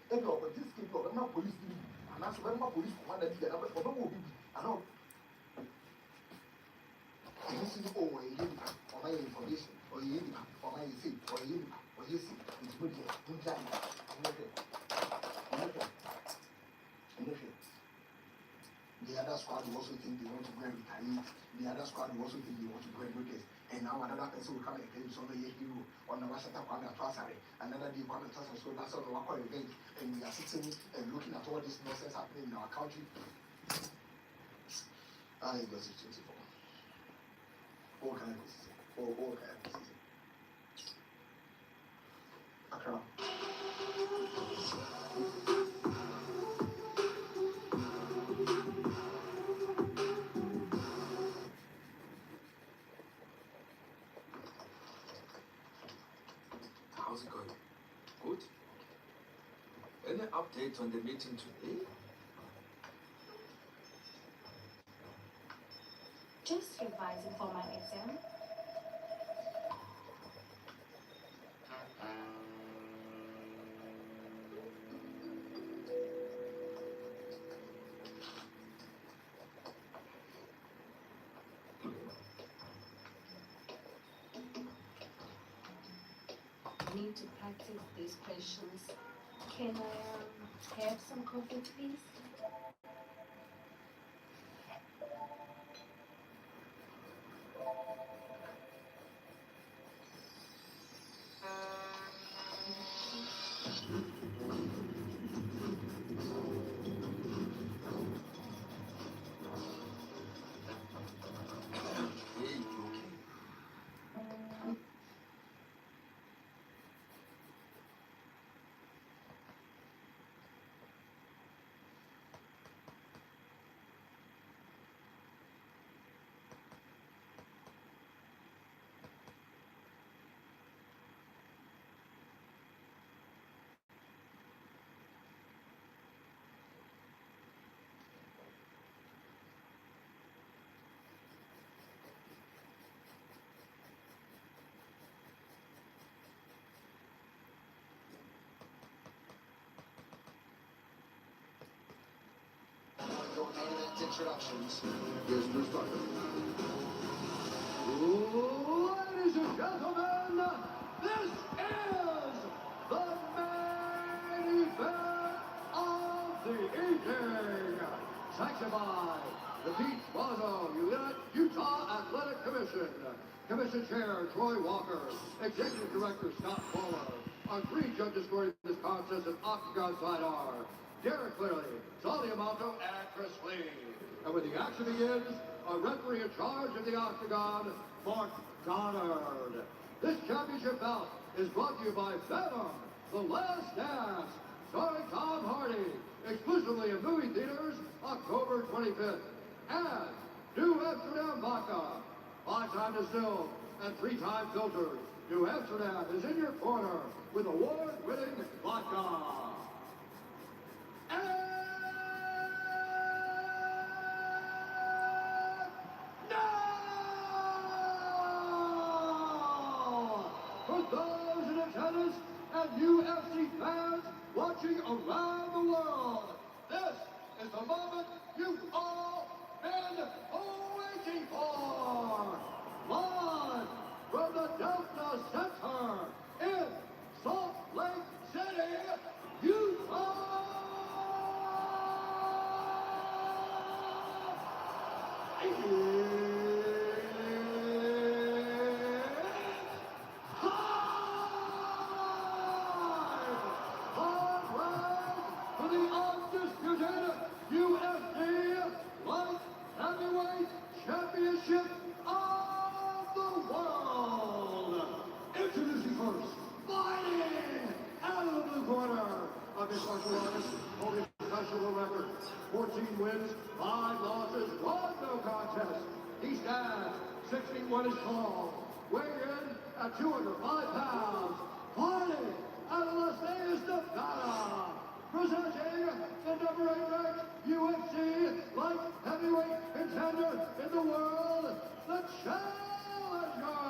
If you're just keep your police, and that's when my police commander did another for no baby. I know. This is all or my information, or you or my see, or you see, it's good here. Don't try it. The other squad will also think they want to go and retaliate. The other squad will also think they want to go and do this. And now another person will come and claim some hero on the Washington Kwame Twasari. Another day Kwame Twasari, so that's all the Wako event. And we are sitting and looking at all this nonsense happening in our country. I got it 24. All kind of decision. All kind of decision. Accra. How's it going? Good? Any update on the meeting today? Just revising for my exam. Need to practice these questions. Can I have some coffee, please? Introductions. Here's Bruce Willis. Ladies and gentlemen, this is the main event of the evening. Sanctioned by the Pete Bozo Utah Athletic Commission. Commission Chair Troy Walker, Executive Director Scott Waller. Our three judges scoring this contest at Octagon Side are Derek Cleary, Tony Amato, and Chris Lee. And when the action begins, a referee in charge of the Octagon, Mark Goddard. This championship bout is brought to you by Venom, The Last Dance, starring Tom Hardy, exclusively in movie theaters, October 25th. And New Amsterdam Vodka, 5-time distilled and 3-time filtered. New Amsterdam is in your corner with award-winning vodka. And now, for those in attendance and UFC fans watching around the world, this is the moment you've all been waiting for. Live from the Delta Center in Salt Lake City, Utah. It's time! For the undisputed UFC Light Heavyweight Championship of the world. Introducing first, fighting out of the blue corner, a mixed martial artist holding a professional record, 14 wins, 5 losses, 1 no contest. He stands 6 feet 1 inch tall, weighing in at 205 pounds, fighting out of Las Vegas, Nevada. Presenting the number 8 ranked UFC light heavyweight contender in the world, the challenger,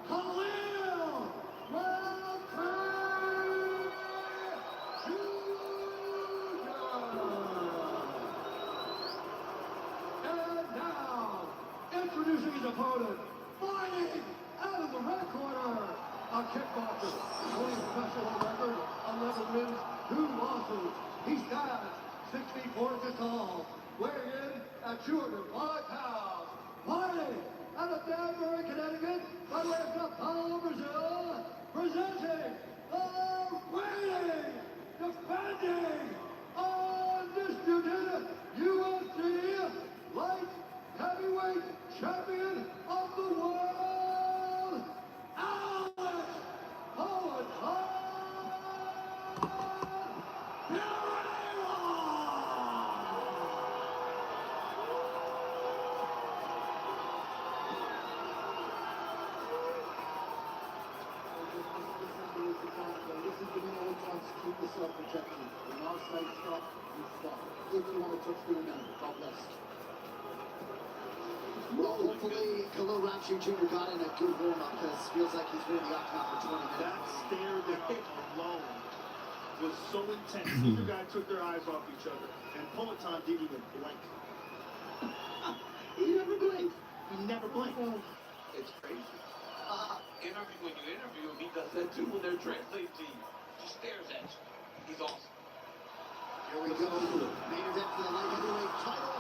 Khalil Welker. Introducing his opponent, fighting out of the red corner, a kickboxer, holding a professional record, 11 wins, 2 losses. He stands 64 inches tall, weighing in at 205 pounds. Fighting out of Danbury, Connecticut, by way of Sao Paulo, Brazil, presenting the reigning, defending, undisputed UFC light heavyweight champion of the world, Alex Pereira! Keep yourself protected. When I say stop, you stop. If you want to touch the remember, God bless. Well, hopefully, Khalil Roundtree Jr. got in a good warm-up because it feels like he's been in the octagon for 20 minutes. That stare down alone was so intense. Neither guy took their eyes off each other, and Peloton didn't even blink. He never blinked. He never blinked. It's crazy. When you interview him, he does that too when they're translating to you. Just stares at you. He's awesome. Here we go. Main event for the light heavyweight title.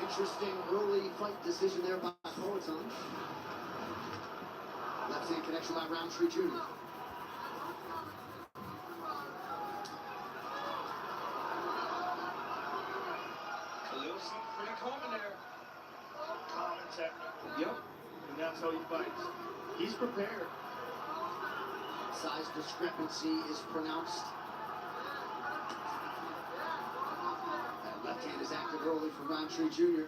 Interesting early fight decision there by Peloton. Left hand connection by Roundtree Jr. Khalil seems pretty calm in there. Calm and technical. Yep. And that's how he fights. He's prepared. Size discrepancy is pronounced. That left hand is active early for Roundtree Jr.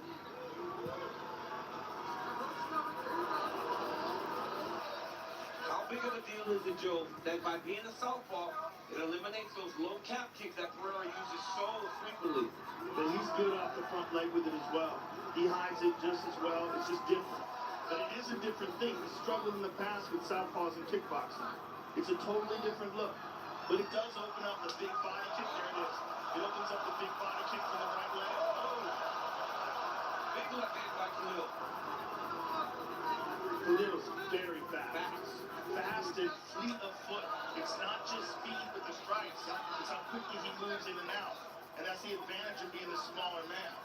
How big of a deal is it, Joe, that by being a southpaw, it eliminates those low cap kicks that Pereira uses so frequently? But he's good off the front leg with it as well. He hides it just as well. It's just different. But it is a different thing. He struggled in the past with southpaws and kickboxing. It's a totally different look. But it does open up the big body kick. There it is. It opens up the big body kick from the right leg. Oh! Big left hand by Khalil. Khalil's very fast. Fast and fleet of foot. It's not just speed with the strikes. It's how quickly he moves in and out. And that's the advantage of being a smaller man.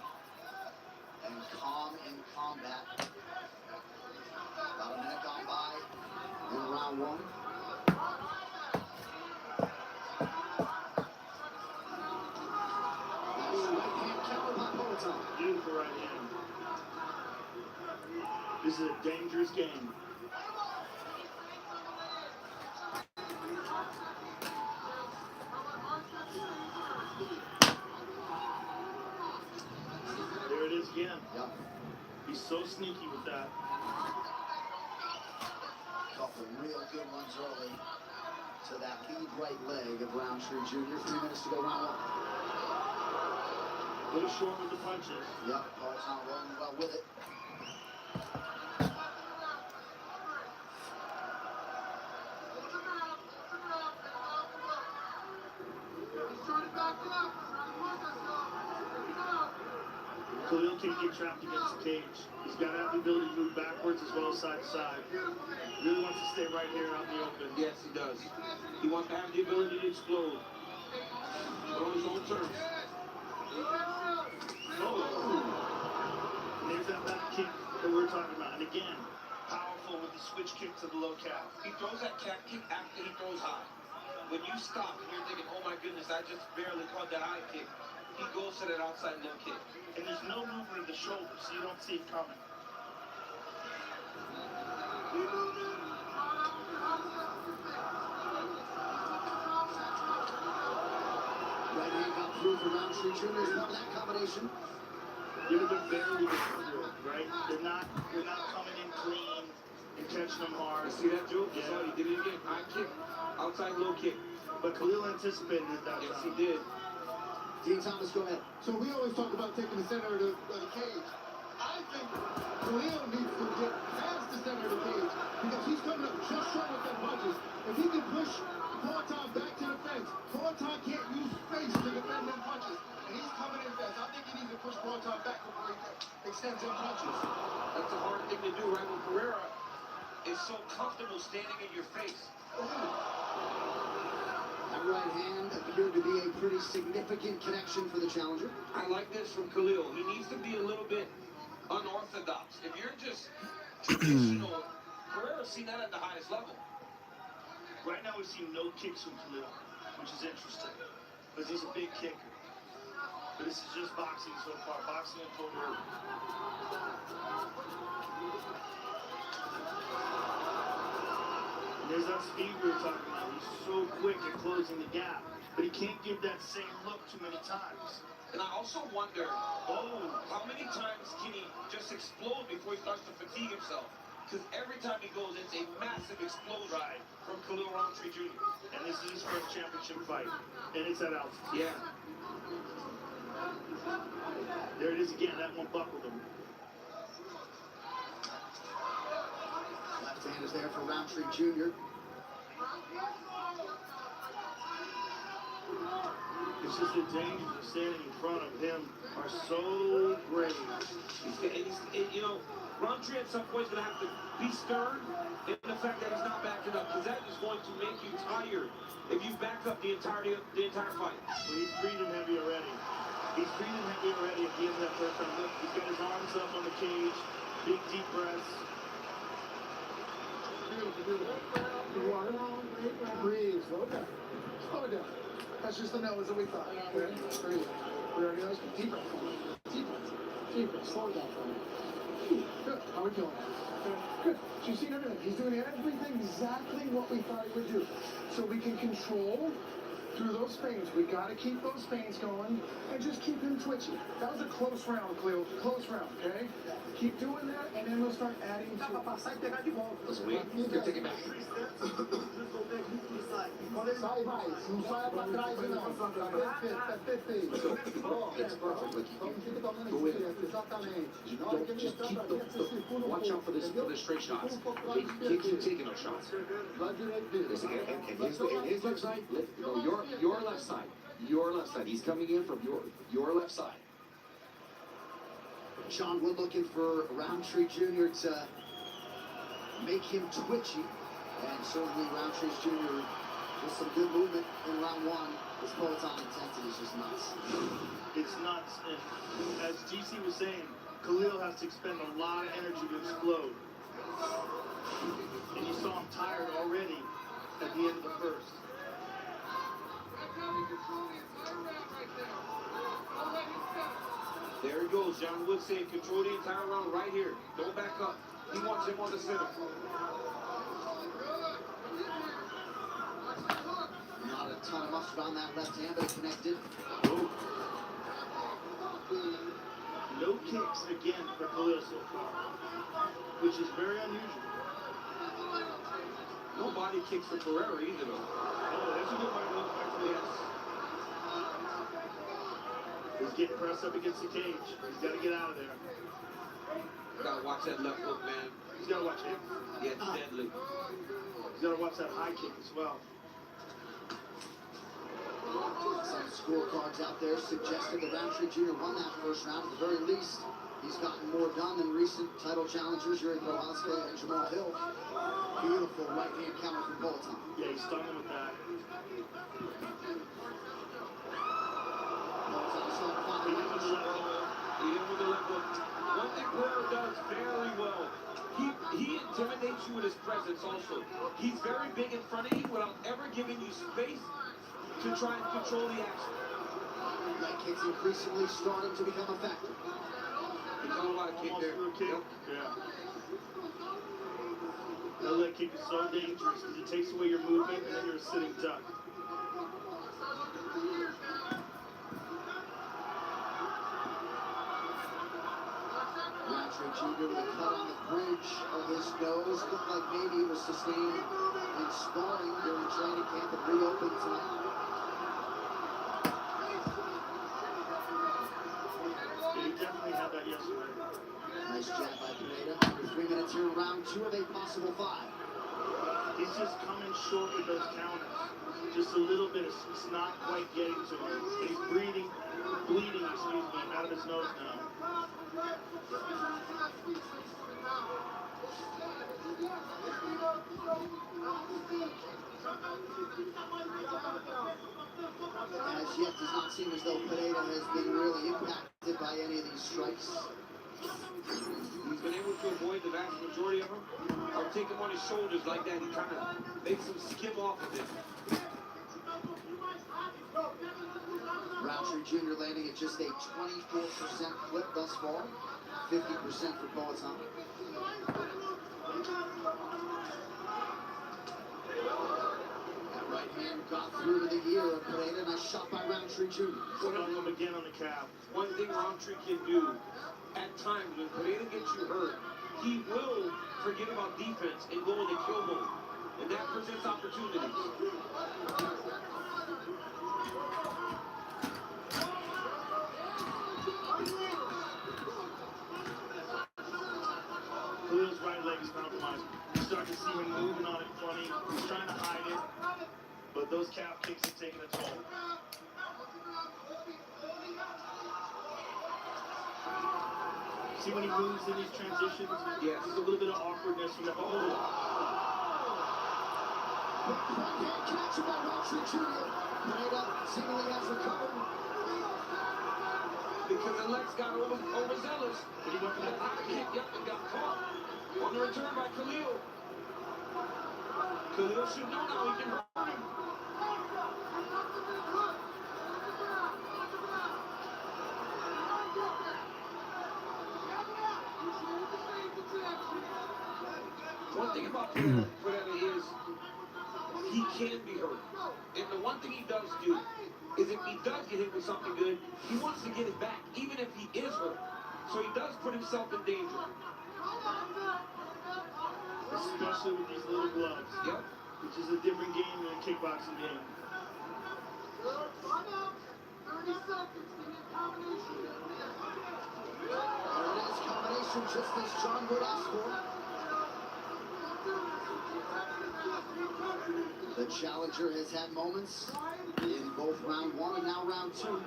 And calm in combat. About a minute gone by in round 1. Nice right hand counter by Peloton. Beautiful right hand. This is a dangerous game. There it is again. Yep. He's so sneaky with that. Couple real good ones early to that lead right leg of Roundtree Jr. 3 minutes to go, round 1. A little short with the punches. Yep, Peloton rolling well with it. Khalil can't get trapped against the cage. He's got to have the ability to move backwards as well as side to side. Really wants to stay right here out in the open. Yes, he does. He wants to have the ability to explode. But on his own terms. Oh! There's that back kick that we're talking about. And again, powerful with the switch kick to the low calf. He throws that calf kick after he throws high. When you stop and you're thinking, oh my goodness, I just barely caught that high kick, he goes to that outside low kick. And there's no movement of the shoulder, so you don't see it coming. Right hand got through for Roundtree Jr. as part of that combination. They're barely getting through it, right? They're not coming in clean and catching them hard. You see that, Joe? Yeah. So he did it again. High kick, outside low kick. But Khalil anticipated it that Yes, time. he did. Dean Thomas, go ahead. So we always talk about taking the center of the cage. I think Khalil needs to get past the center of the cage because he's coming up just short with them punches. If he can push Peloton back to the fence, Peloton can't use space to defend them punches. And he's coming in fast. I think he needs to push Peloton back before he extends in punches. That's a hard thing to do, right? When Pereira is so comfortable standing in your face. That right hand appeared to be a pretty significant connection for the challenger. I like this from Khalil. He needs to be a little bit unorthodox. If you're just traditional, Pereira's seen that at the highest level. Right now we've seen no kicks from Khalil, which is interesting, because he's a big kicker. But this is just boxing so far, boxing and footwork. And there's that speed we were talking about. He's so quick at closing the gap, but he can't give that same look too many times. And I also wonder, how many times can he just explode before he starts to fatigue himself? Because every time he goes, it's a massive explosion from Khalil Roundtree Jr. And this is his first championship fight, and it's at altitude. Yeah. There it is again, that one buckled him. Left hand is there for Roundtree Jr. It's just the dangers of standing in front of him are so great. You know, Roundtree at some point is going to have to be stern in the fact that he's not backing up, because that is going to make you tired if you back up the entire fight. Well, he's breathing heavy already. He's breathing heavy already at the end of that first round. Look, he's got his arms up on the cage, big deep breaths. Breathe. Slow down. Slow down. That's just the nose that we thought. Okay? Breathe. We already know. Deep breath. Deep breath. Deep breath. Slow down for me. Good. How are we feeling? Good. She's seen everything. He's doing everything exactly what we thought he would do. So we can control through those feints. We got to keep those feints going and just keep him twitchy. That was a close round, Cleo. Close round, okay? Keep doing that, and then we'll start adding to Let's wait. You're taking back. Sai mais, não saia pra trás não. Tá perfeito. It's perfect. Like you go in. Exatamente. Don't just keep the watch out for this straight shots. You can't keep taking those shots. And his left side, no, your left side. Your left side. He's coming in from your left side. John Wood looking for Roundtree Jr. to make him twitchy. And certainly Roundtree Jr. with some good movement in round one. His Peloton intensity is just nuts. It's nuts. And as GC was saying, Khalil has to expend a lot of energy to explode. And you saw him tired already at the end of the first. There he goes. John Wood saying control the entire round right here. Don't back up. He wants him on the center. Not a ton of mustard on that left hand, but it connected. No kicks again for Khalil so far, which is very unusual. No body kicks for Pereira either, though. Oh, that's a good right hook back to the ass. He's getting pressed up against the cage. He's got to get out of there. Gotta watch that left hook, man. He's got to watch it. Yeah, it's deadly. He's got to watch that high kick as well. Some scorecards out there suggested that Roundtree Jr. won that first round. At the very least, he's gotten more done than recent title challengers, Yuri Prohaska and Jamal Hill. Beautiful right-hand counter from Peloton. Yeah, he stung him with that. Peloton still finding Even with the left hook. One thing Pereira does very well, he intimidates you with his presence also. He's very big in front of you without ever giving you space to try and control the action. leg kicks increasingly starting to become effective. He's all about a kick there. Kick. Yep. Yeah. That leg kick is so dangerous because it takes away your movement and then you're a sitting duck. Roundtree Jr. with a cut on the bridge of his nose. Looked like maybe it was sustained in sparring during training camp and reopened tonight. Yeah, he definitely had that yesterday. Nice jab by Pineda. Under 3 minutes here in round two of a possible 5. He's just coming short with those counters. Just a little bit of it's not quite getting to him. He's bleeding, out of his nose now. As yet, does not seem as though Pereira has been really impacted by any of these strikes. He's been able to avoid the vast majority of them, or take him on his shoulders like that. He kind of makes him skim off of it. Roundtree Jr. landing at just a 24% clip thus far, 50% for Boaton. That right hand got through to the ear of Pereira. Nice shot by Roundtree Jr. Put on him again on the calf. One thing Roundtree can do, at times when Pereira gets you hurt, he will forget about defense and go into kill mode. And that presents opportunities. Khalil's right leg is compromised. You start to see him moving on it funny. He's trying to hide it. But those calf kicks are taking a toll. See when he moves in these transitions? Yes. There's a little bit of awkwardness from the Right hand connection by Roundtree Jr. Pereira seemingly has recovered. Because Alex got overzealous. But he went for that high kick, and got caught. On the return by Khalil. Khalil should know now he can hurt him. One thing about Pereira is he can be hurt. And the one thing he does do is if he does get hit with something good, he wants to get it back, even if he is hurt. So he does put himself in danger. Especially with these little gloves. Yep. Which is a different game than a kickboxing game. There it is, combination just as John Wood asked for. The challenger has had moments in both round one and now round two.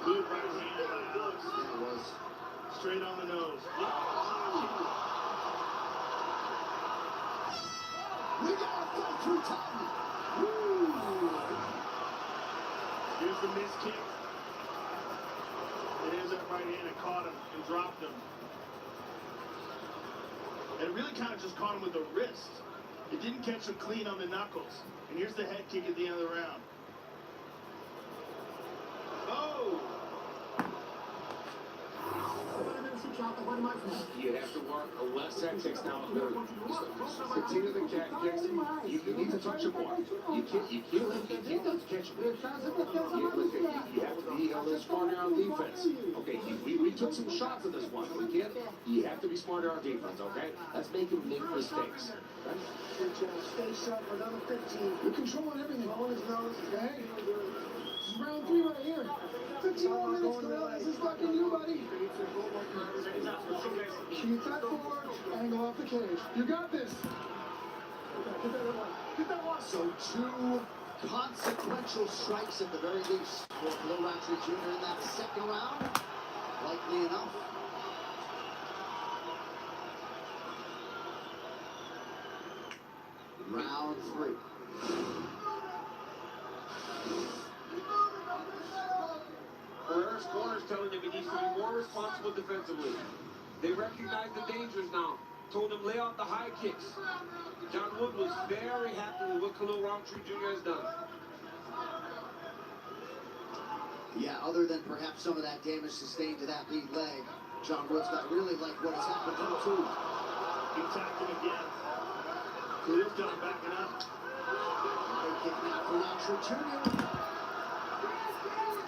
Good right hand by Alex. It was Straight on the nose. we gotta fight through time. Woo. Here's the missed kick. And here's that right hand that caught him and dropped him. And it really kind of just caught him with the wrist. It didn't catch him clean on the knuckles. And here's the head kick at the end of the round. Oh! You have to work less tactics now. Continue the kicks. You need to touch him more. You can't catch him. You have to be a little smarter on defense. Okay, we took some shots at this one. You have to be smarter on defense, okay? Let's make him make mistakes. Right? Stay sharp for another 15. We're controlling everything. On his nose, okay? This is round 3 right here. 15 more minutes, Khalil. This is fucking you, buddy. Keep that forward, angle off the cage. You got this. Get that one. So 2 consequential strikes at the very least for Khalil Roundtree Jr. in that second round. Likely enough. Round 3. Pereira's corner's telling him he needs to be more responsible defensively. They recognize the dangers now. Told him lay off the high kicks. John Wood was very happy with what Khalil Roundtree Jr. has done. Yeah, other than perhaps some of that damage sustained to that lead leg, John Wood's got really like what has happened to him too. He attacked him again. Khalil's got him backing up. Big kick now for Roundtree Jr.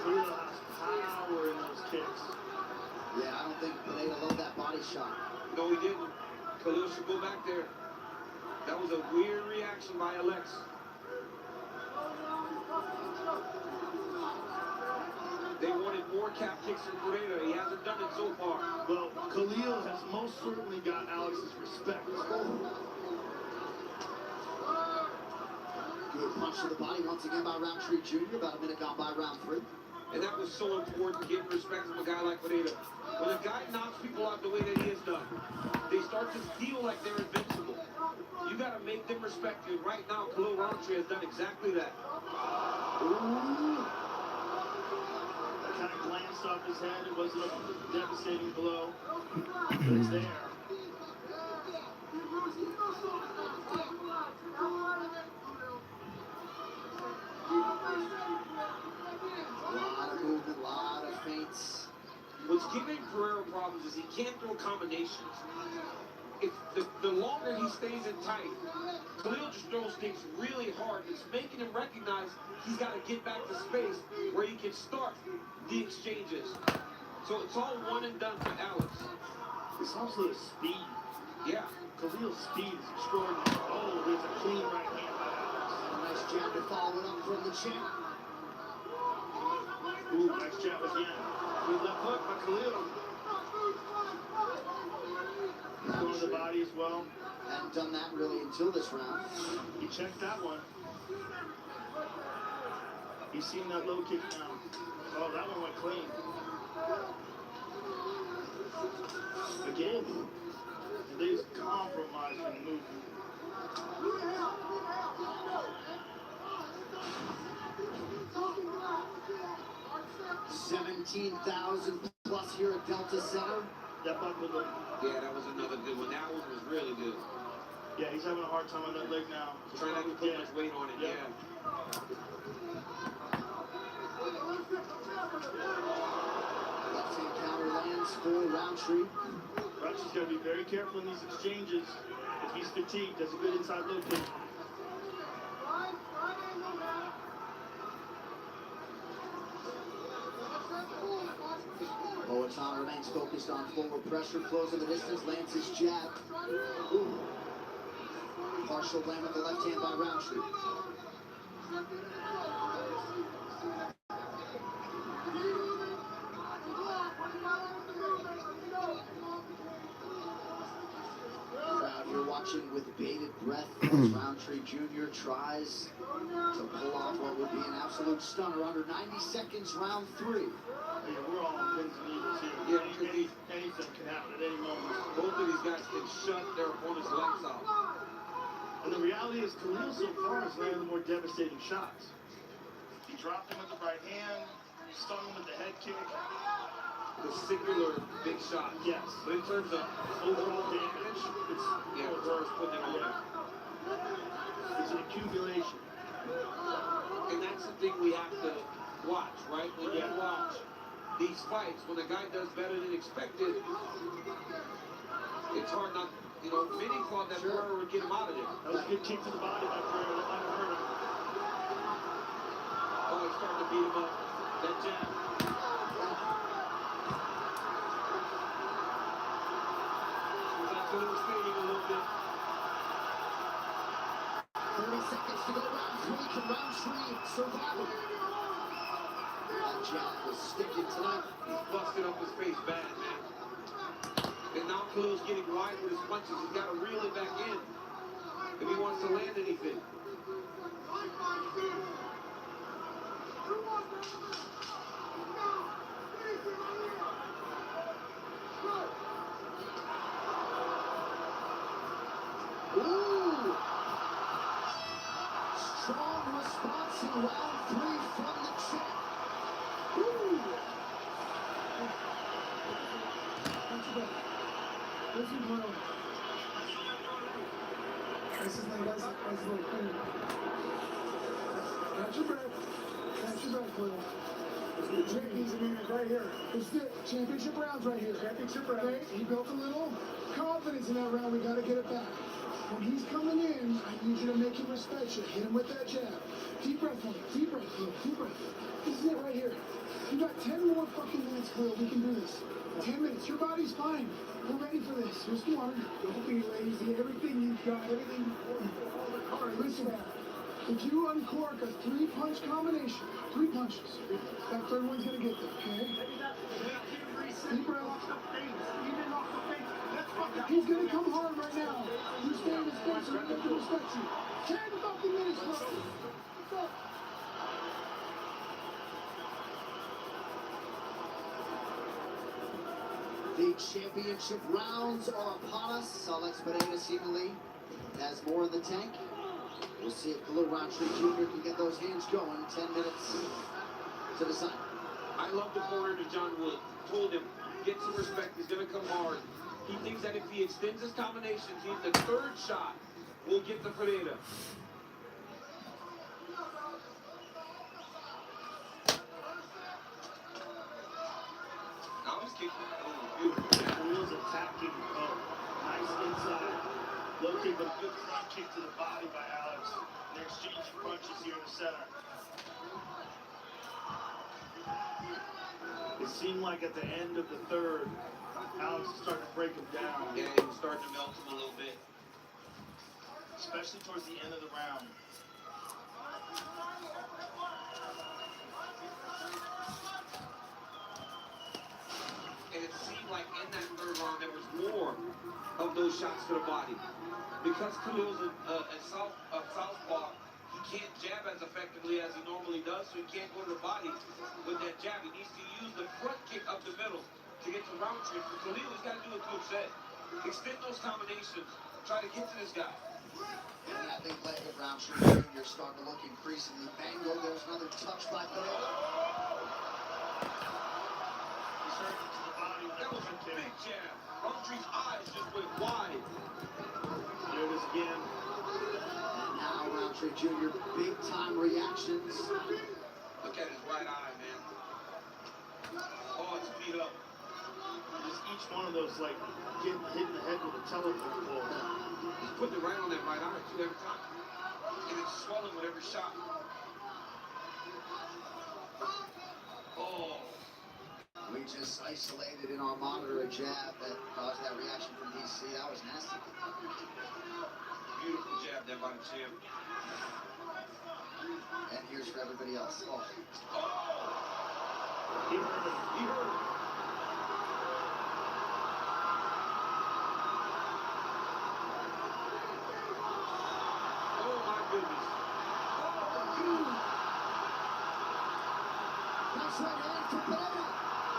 Khalil has power in those kicks. Yeah, I don't think Pereira loved that body shot. No, he didn't. Khalil should go back there. That was a weird reaction by Alex. They wanted more calf kicks from Pereira. He hasn't done it so far. Well, Khalil has most certainly got Alex's respect. Good punch to the body once again by Roundtree Jr. About a minute gone by round 3. And that was so important, getting respect from a guy like Pereira. When a guy knocks people out the way that he has done, they start to feel like they're invincible. You got to make them respect you. Right now, Khalil Roundtree has done exactly that. Ooh. That kind of glanced off his head. It wasn't a devastating blow. But it's there. A lot of movement, a lot of feints. What's giving Pereira problems is he can't throw combinations. If the longer he stays in tight, Khalil just throws things really hard. It's making him recognize he's got to get back to space where he can start the exchanges. So it's all one and done for Alex. It's also the speed. Yeah. Khalil's speed is extraordinary. Oh, there's a clean right hand by Alex. A nice jab to follow it up from the chin. Ooh, nice jab again. Good left hook by Khalil. He's going to the body as well. Hadn't done that really until this round. He checked that one. He's seen that low kick now. Oh, that one went clean. Again, they just compromised the movement. $17,000 plus here at Delta Center. That buckled him. Yeah, that was another good one. That one was really good. Yeah, he's having a hard time on that leg now. Trying not to put much weight on it, Yeah. yeah. Left-hand counter lands for Roundtree. Roundtree's got to be very careful in these exchanges. If he's fatigued, does a good inside low kick. Boatan remains focused on forward pressure, closing the distance, lands his jab. Ooh. Partial blam with the left hand by Roundtree. Crowd here watching with bated breath as Roundtree Jr. tries to pull off what would be an absolute stunner. Under 90 seconds, round 3. Yeah, we're all on pins and needles here. Yeah, Anything can happen at any moment. Both of these guys can shut their opponent's legs out. And the reality is Khalil so far has landed the more devastating shots. He dropped him with the right hand, stung him with the head kick. The singular big shot. Yes. But in terms of overall damage, It's yeah, Pereira's putting it on him. It's an accumulation. And that's the thing we have to watch, right? When you watch these fights, when a guy does better than expected, it's hard not, you know, many thought that Pereira would get him out of there. That was a good kick to the body by Pereira. That might have hurt him. Oh, he's starting to beat him up. That jab. Khalil's fading a little bit. 30 seconds to go, round 3. Can Roundtree survive it? That jab was sticking tonight. He's busted up his face bad, man. And now Khalil's getting wide with his punches. He's got to reel it back in if he wants to land anything. Ooh! Strong response in round 3 from the check. Ooh! This is my nice little thing. Catch your breath. Catch your breath, Will. Drake needs a minute right here. It's the championship rounds right here. Championship round. Okay? He built a little confidence in that round. We got to get it back. When he's coming in, I need you to make him respect you. Hit him with that jab. Deep breath, Will. Deep breath, Will. Deep breath. This is it right here. You got 10 more fucking minutes, Will. We can do this. 10 minutes. Your body's fine. We're ready for this. Here's the water. Don't be lazy. Everything you've got, everything. All right, listen, man. If you uncork a 3-punch combination, 3 punches, that third one's gonna get there, okay? Deep breath. He's gonna come hard right now. You stay in his face so he doesn't respect you. 10 fucking minutes, bro. Fuck. The championship rounds are upon us. Alex Pereira seemingly has more in the tank. We'll see if Khalil Roundtree Jr. can get those hands going. 10 minutes to decide. I love the corner to John Wood. Told him, get some respect. He's going to come hard. He thinks that if he extends his combinations, the third shot will get the Pereira. Now he's kicking. Oh, beautiful. Wheels attacking. Oh, nice inside. Low kick, but a good front kick to the body by Alex. They're exchanging punches here in the center. It seemed like at the end of the third, Alex is starting to break him down. Yeah, he was starting to melt him a little bit. Especially towards the end of the round. And it seemed like in that third round there was more of those shots to the body. Because Khalil's a southpaw, he can't jab as effectively as he normally does, so he can't go to the body with that jab. He needs to use the front kick up the middle to get to Roundtree. For Khalil, he's got to do what Coach said. Extend those combinations. Try to get to this guy. And I think leg of Roundtree Jr. starting to look increasingly mangled. There's another touch by Pereira. He's hurt to the body with That was a kick. big jab. Roundtree's eyes just went wide. There it is again. And now Roundtree Jr. big time reactions. Look at his right eye, man. Oh, it's beat up. Just each one of those, like, getting hit in the head with a telephone pole. He's putting it right on that right eye, too, every time. And it's swelling with every shot. Oh. We just isolated in our monitor a jab that caused that reaction from DC. That was nasty. Beautiful jab there by the champ. And here's for everybody else. Oh. He hurt him. He hurt him. Oh, my goodness. Nice right hand for Pereira.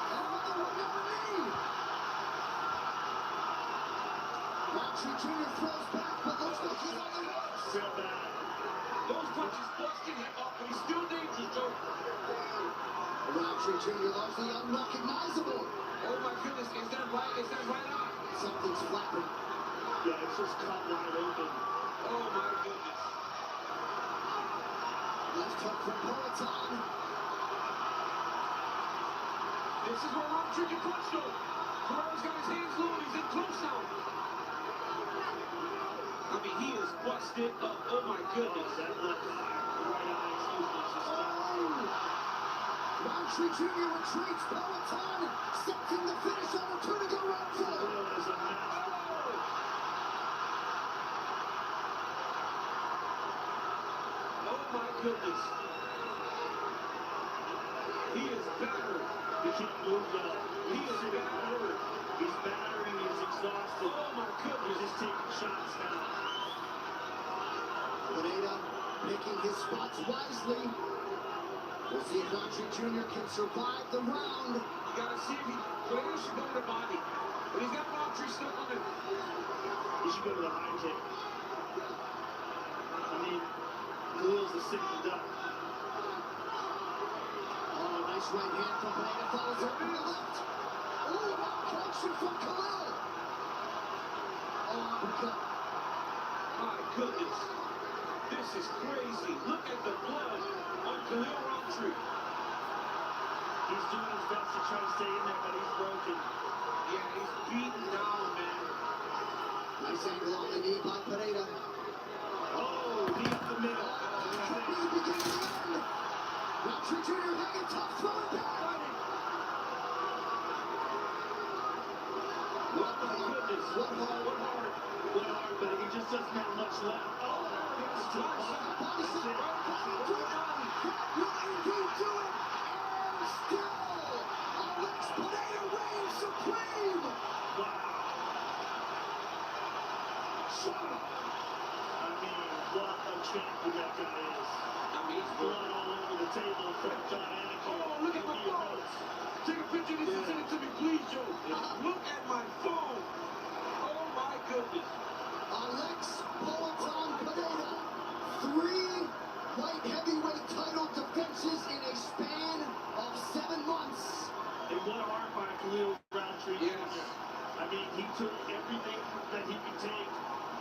And another one over knee. Roundtree Jr. throws back, but looks like he's on the ropes. Real bad. Those punches busted him up, but he's still dangerous, Joe. Roundtree Jr. largely unrecognizable. Oh, my goodness. Is that right? Is that right eye? Something's flapping. Yeah, it's just cut wide open. Oh, my goodness. Left hook from Peloton. This is where Roundtree can punch, though. Pereira's got his hands low and he's in close now. I mean, he is busted up. Oh, my goodness. That left right eye, excuse me, is just Roundtree Jr. retreats. Peloton something to finish on a turn-to-go round four. Khalil is a master. Oh, my goodness. He is battered. He can't move well. He is battered. He's battering, he's exhausted. Oh, my He's goodness. just taking shots now. Pereira picking his spots wisely. We'll see if Roundtree Jr. can survive the round. You got to see if Pereira should go to the body. But he's got Roundtree stuck on him. He should go to the high kick. I mean, Khalil's a sitting duck. Oh, nice right hand from Pereira. Follows up with the left. Oh, round connection from Khalil. Oh, uppercut. My goodness. This is crazy. Look at the blood on Khalil Roundtree. He's doing his best to try to stay in there, but he's broken. Yeah, he's beaten down, man. Nice angle on the knee by Pereira. Oh, knee up the middle. Could be the beginning of the end. Roundtree Jr. hanging tough, throwing back. What my goodness. What hard, but he just doesn't have much left. Oh!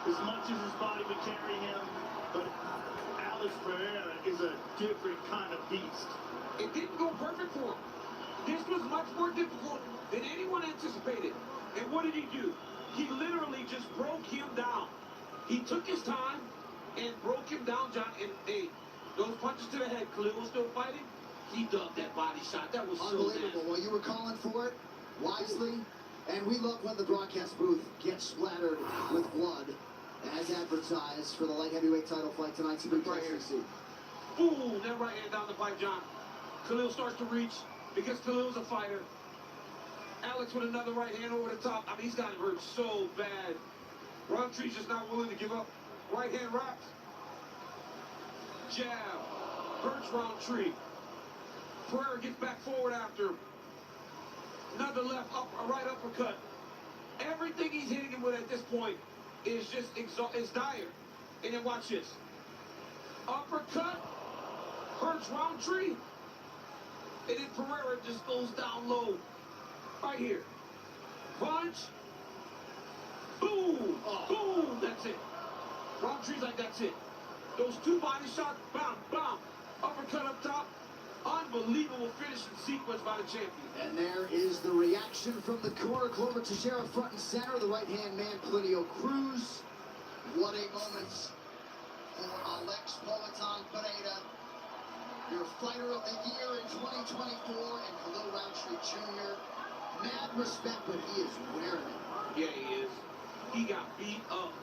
As much as his body would carry him, but Alex Pereira is a different kind of beast. It didn't go perfect for him. This was much more difficult than anyone anticipated. And what did he do? He literally just broke him down. He took his time and broke him down, John. And hey, those punches to the head, Khalil was still fighting. He dug that body shot. That was so unbelievable. Well, you were calling for it wisely, and we love when the broadcast booth gets splattered with blood, as advertised for the light heavyweight title fight tonight. So right here. Boom, that right hand down the pipe, John. Khalil starts to reach because Khalil's a fighter. Alex with another right hand over the top. I mean, he's got him hurt so bad. Roundtree's just not willing to give up. Right hand wraps. Jab. Hurts Roundtree. Pereira gets back forward after. Another left, right uppercut. Everything he's hitting him with at this point is just it's dire. And then watch this. Uppercut. Hurts Roundtree. And then Pereira just goes down low. Right here. Punch. Boom. Boom. That's it. Roundtree's like, that's it. Those two body shots. Bam, bam. Uppercut up top. Unbelievable finishing sequence by the champion. And there is the reaction from the corner. Clover Teixeira front and center. The right-hand man, Plinio Cruz. What a moment for Alex Poatan Pereira, your fighter of the year in 2024, and Khalil Roundtree Jr. Mad respect, but he is wearing it. Yeah, he is. He got beat up.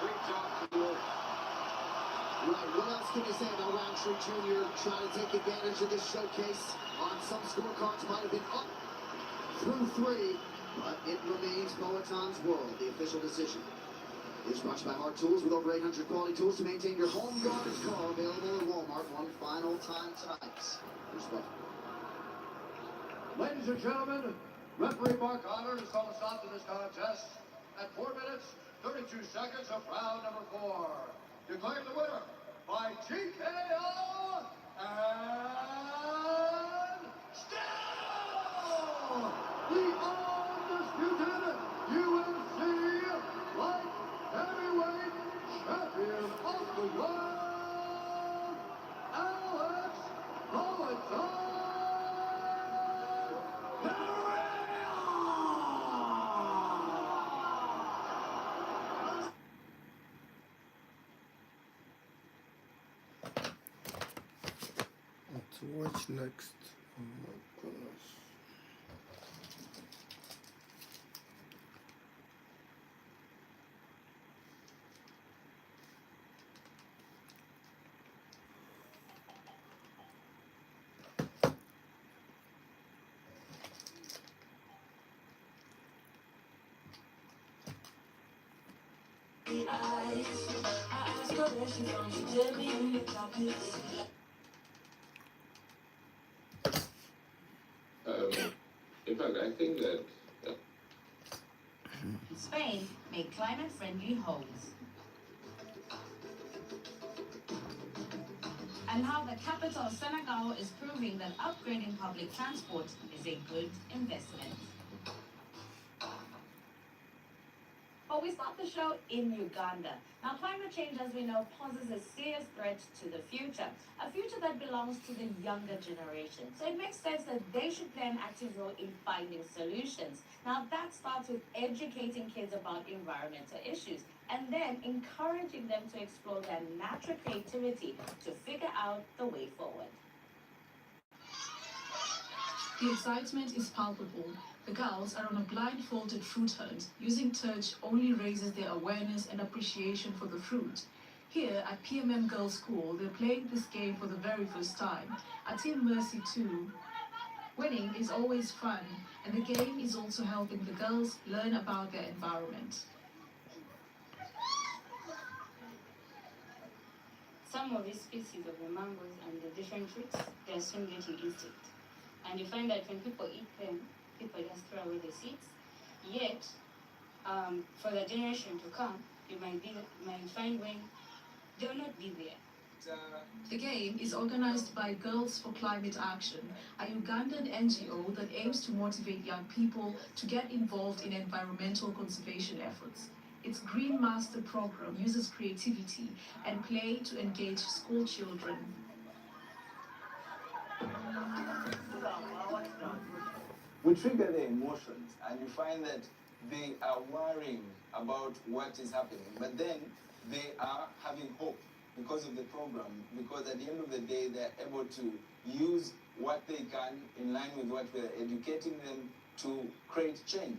Great job, Khalil. Right, what else can you say about Roundtree Jr. trying to take advantage of this showcase? On some scorecards might have been up through 3, but it remains Poatan's world. The official decision is brought to you by Hard Tools, with over 800 quality tools to maintain your home, yard, car. Available at Walmart one final time tonight. Respect. Ladies and gentlemen, referee Mark Honor has called a stop to this contest at 4 minutes, 32 seconds of round number 4. Declaring the winner by TKO and still the undisputed UFC light heavyweight champion of the world, Alex Poatan. To watch next. Oh my goodness. In fact, I think that Spain made climate-friendly homes. And how the capital of Senegal is proving that upgrading public transport is a good investment. But we start the show in Uganda. Now, climate change, as we know, poses a serious threat to the future, a future that belongs to the younger generation. So it makes sense that they should play an active role in finding solutions. Now, that starts with educating kids about environmental issues and then encouraging them to explore their natural creativity to figure out the way forward. The excitement is palpable. The girls are on a blindfolded fruit hunt. Using touch only raises their awareness and appreciation for the fruit. Here at PMM Girls School, they're playing this game for the very first time. At Team Mercy too. Winning is always fun, and the game is also helping the girls learn about their environment. Some of these species of the mangoes and the different fruits, they are soon getting extinct. And you find that when people eat them, people just throw away the seeds. Yet, for the generation to come, you might find when they'll not be there. The game is organized by Girls for Climate Action, a Ugandan NGO that aims to motivate young people to get involved in environmental conservation efforts. Its Green Master program uses creativity and play to engage school children. We trigger their emotions, and you find that they are worrying about what is happening, but then they are having hope because of the program, because at the end of the day, they're able to use what they can in line with what we're educating them to create change.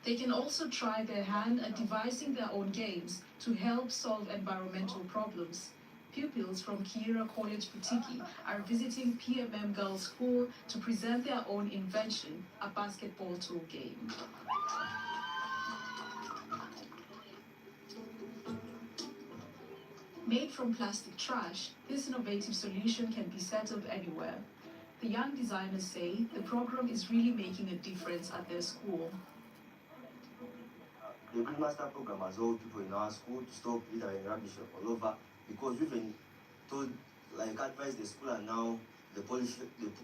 They can also try their hand at devising their own games to help solve environmental problems. Pupils from Kira College Butiki are visiting PMM Girls School to present their own invention, a basketball tool game. Made from plastic trash, this innovative solution can be set up anywhere. The young designers say the program is really making a difference at their school. The Green Master program has helped people in our school to stop littering rubbish all over, because we've been told, like advised the school, and now the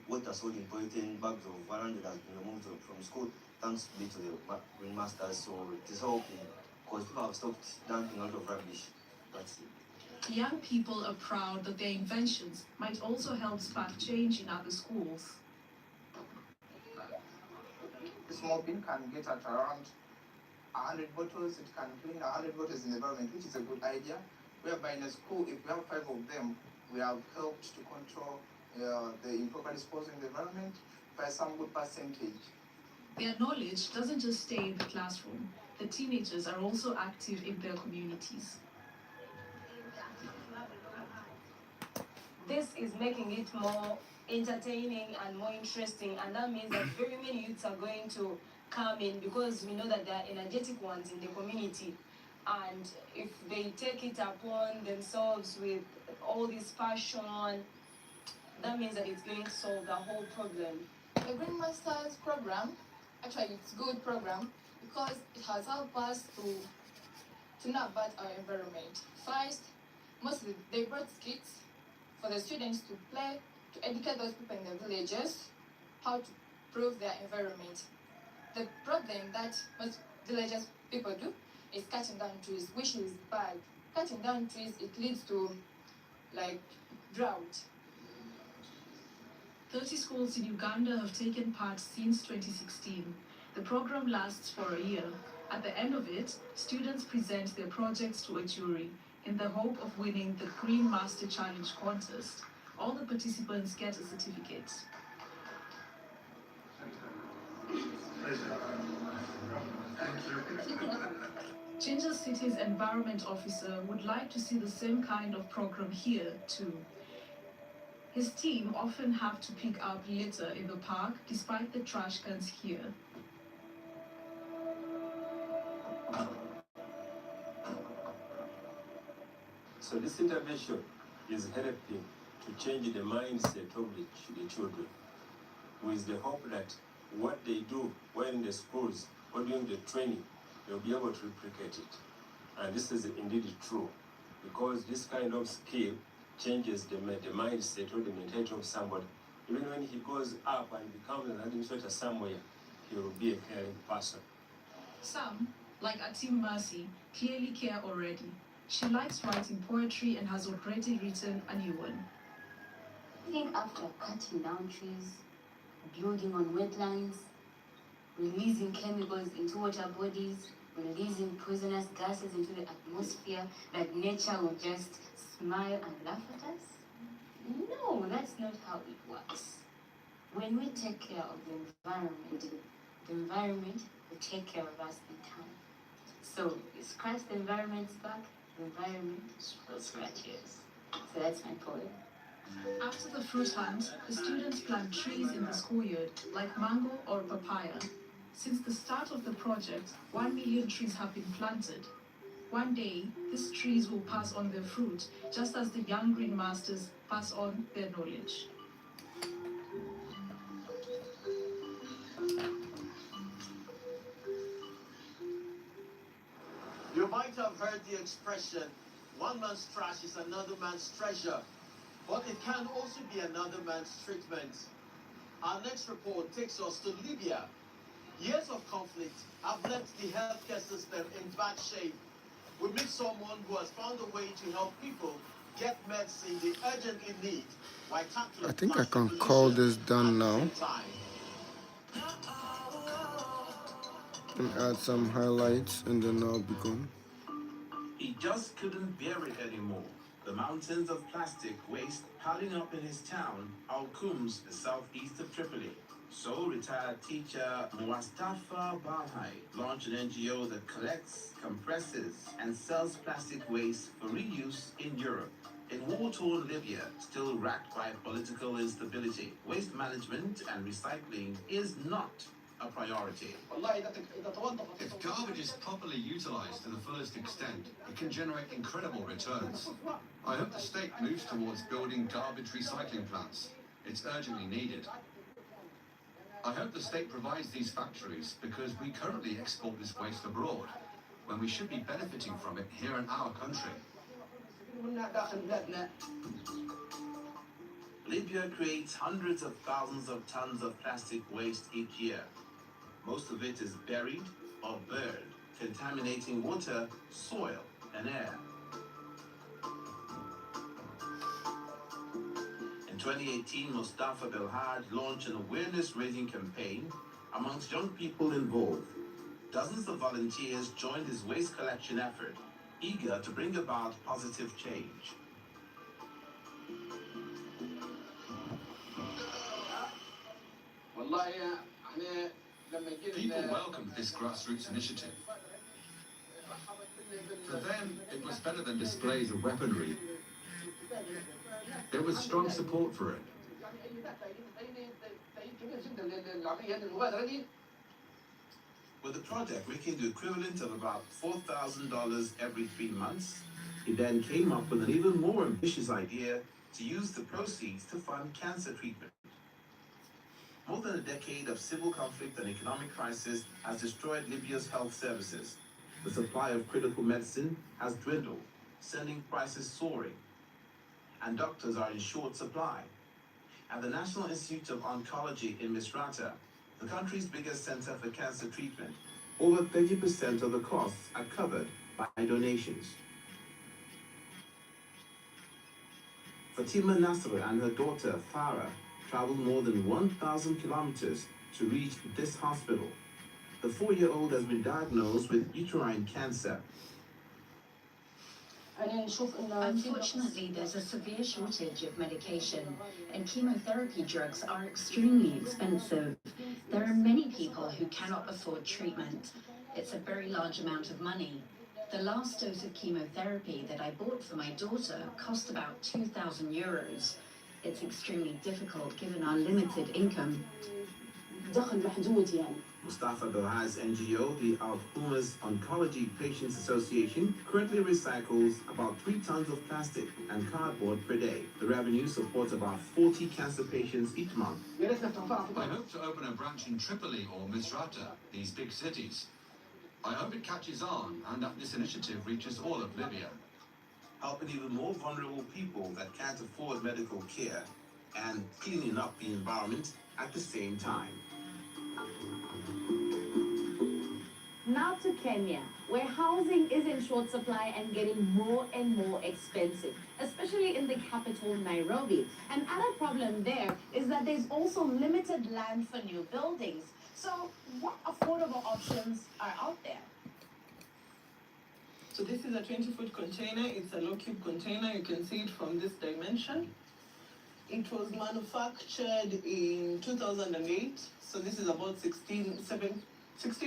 water sold in polyethylene bags of 100 has been removed from school, thanks to the Green Masters. So it is helping because people have stopped dumping out of rubbish. That's it. Young people are proud that their inventions might also help spark change in other schools. A small bin can get at around 100 bottles. It can clean 100 bottles in the environment, which is a good idea. Whereby in a school, if we have 5 of them, we have helped to control the improper disposal in the environment by some good percentage. Their knowledge doesn't just stay in the classroom. The teenagers are also active in their communities. This is making it more entertaining and more interesting, and that means that very many youths are going to come in because we know that there are energetic ones in the community, and if they take it upon themselves with all this passion, that means that it's going to solve the whole problem. The Green Masters program, actually it's a good program because it has helped us to know about our environment. First, mostly they brought skits for the students to play, to educate those people in the villages how to improve their environment. The problem that most villagers people do is cutting down trees, which is bad. Cutting down trees, it leads to like drought. 30 schools in Uganda have taken part since 2016. The program lasts for a year. At the end of it, students present their projects to a jury in the hope of winning the Green Master Challenge contest. All the participants get a certificate. Ginger City's environment officer would like to see the same kind of program here too. His team often have to pick up litter in the park despite the trash cans here. So this intervention is helping to change the mindset of the children, with the hope that what they do while in the schools or during the training, they'll be able to replicate it. And this is indeed true, because this kind of skill changes the mindset or the mentality of somebody. Even when he goes up and becomes an administrator somewhere, he will be a caring person. Some, like Atim Mercy, clearly care already. She likes writing poetry and has already written a new one. I think after cutting down trees, building on wetlands, releasing chemicals into water bodies, releasing poisonous gases into the atmosphere, that nature will just smile and laugh at us? No, that's not how it works. When we take care of the environment, the environment will take care of us in time. So we scratch the environment's back, the environment will scratch yours. So that's my poem. After the fruit hunt, the students plant trees in the schoolyard, like mango or papaya. Since the start of the project, 1 million trees have been planted. One day, these trees will pass on their fruit, just as the young green masters pass on their knowledge. You might have heard the expression, one man's trash is another man's treasure, but it can also be another man's treatment. Our next report takes us to Libya. Years of conflict have left the healthcare system in bad shape. We meet someone who has found a way to help people get medicine they urgently need while tackling I think I can call this done now and add some highlights, and then I'll be gone. He just couldn't bear it anymore. The mountains of plastic waste piling up in his town, Al Qums, the southeast of Tripoli. So retired teacher Mustafa Bahai launched an NGO that collects, compresses, and sells plastic waste for reuse in Europe. In war-torn Libya, still racked by political instability, waste management and recycling is not a priority. If garbage is properly utilized to the fullest extent, it can generate incredible returns. I hope the state moves towards building garbage recycling plants. It's urgently needed. I hope the state provides these factories because we currently export this waste abroad, when we should be benefiting from it here in our country. Libya creates hundreds of thousands of tons of plastic waste each year. Most of it is buried or burned, contaminating water, soil, and air. In 2018, Mustafa Belhad launched an awareness-raising campaign amongst young people involved. Dozens of volunteers joined his waste collection effort, eager to bring about positive change. People welcomed this grassroots initiative. For them, it was better than displays of weaponry. There was strong support for it. With the project making the equivalent of about $4,000 every 3 months, he then came up with an even more ambitious idea to use the proceeds to fund cancer treatment. More than a decade of civil conflict and economic crisis has destroyed Libya's health services. The supply of critical medicine has dwindled, sending prices soaring, and doctors are in short supply. At the National Institute of Oncology in Misrata, the country's biggest center for cancer treatment, over 30% of the costs are covered by donations. Fatima Nasr and her daughter Farah traveled more than 1,000 kilometers to reach this hospital. The 4-year-old has been diagnosed with uterine cancer. Unfortunately, there's a severe shortage of medication, and chemotherapy drugs are extremely expensive. There are many people who cannot afford treatment. It's a very large amount of money. The last dose of chemotherapy that I bought for my daughter cost about 2,000 euros. It's extremely difficult given our limited income. Mustafa Belhad's NGO, the Al Qums Oncology Patients Association, currently recycles about 3 tons of plastic and cardboard per day. The revenue supports about 40 cancer patients each month. I hope to open a branch in Tripoli or Misrata, these big cities. I hope it catches on and that this initiative reaches all of Libya. Helping even more vulnerable people that can't afford medical care and cleaning up the environment at the same time. Now to Kenya, where housing is in short supply and getting more and more expensive, especially in the capital, Nairobi. And another problem there is that there's also limited land for new buildings. So what affordable options are out there? So this is a 20-foot container. It's a low-cube container. You can see it from this dimension. It was manufactured in 2008, so this is about 16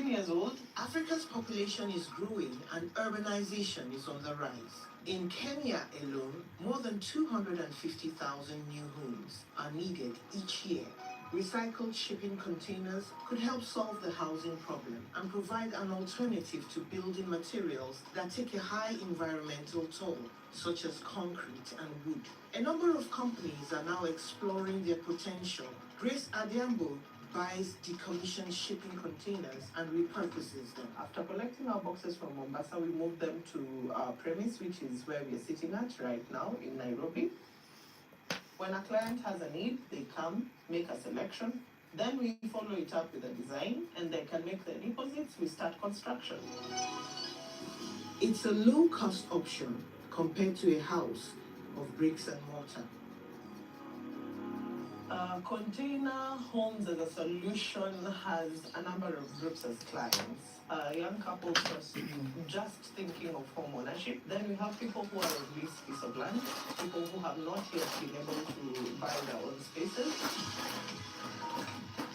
years old. Africa's population is growing and urbanization is on the rise. In Kenya alone, more than 250,000 new homes are needed each year. Recycled shipping containers could help solve the housing problem and provide an alternative to building materials that take a high environmental toll, such as concrete and wood. A number of companies are now exploring their potential. Grace Adiambo buys decommissioned shipping containers and repurposes them. After collecting our boxes from Mombasa, we moved them to our premise, which is where we are sitting at right now in Nairobi. When a client has a need, they come, make a selection, then we follow it up with a design, and they can make their deposits. We start construction. It's a low-cost option compared to a house of bricks and mortar. Container homes as a solution has a number of groups as clients. Young couples just thinking of home ownership. Then we have people who are on this piece of land, people who have not yet been able to buy their own spaces.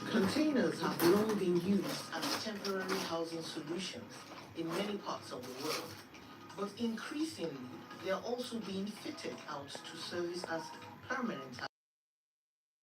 Containers have long been used as temporary housing solutions in many parts of the world, but increasingly they are also being fitted out to service as permanent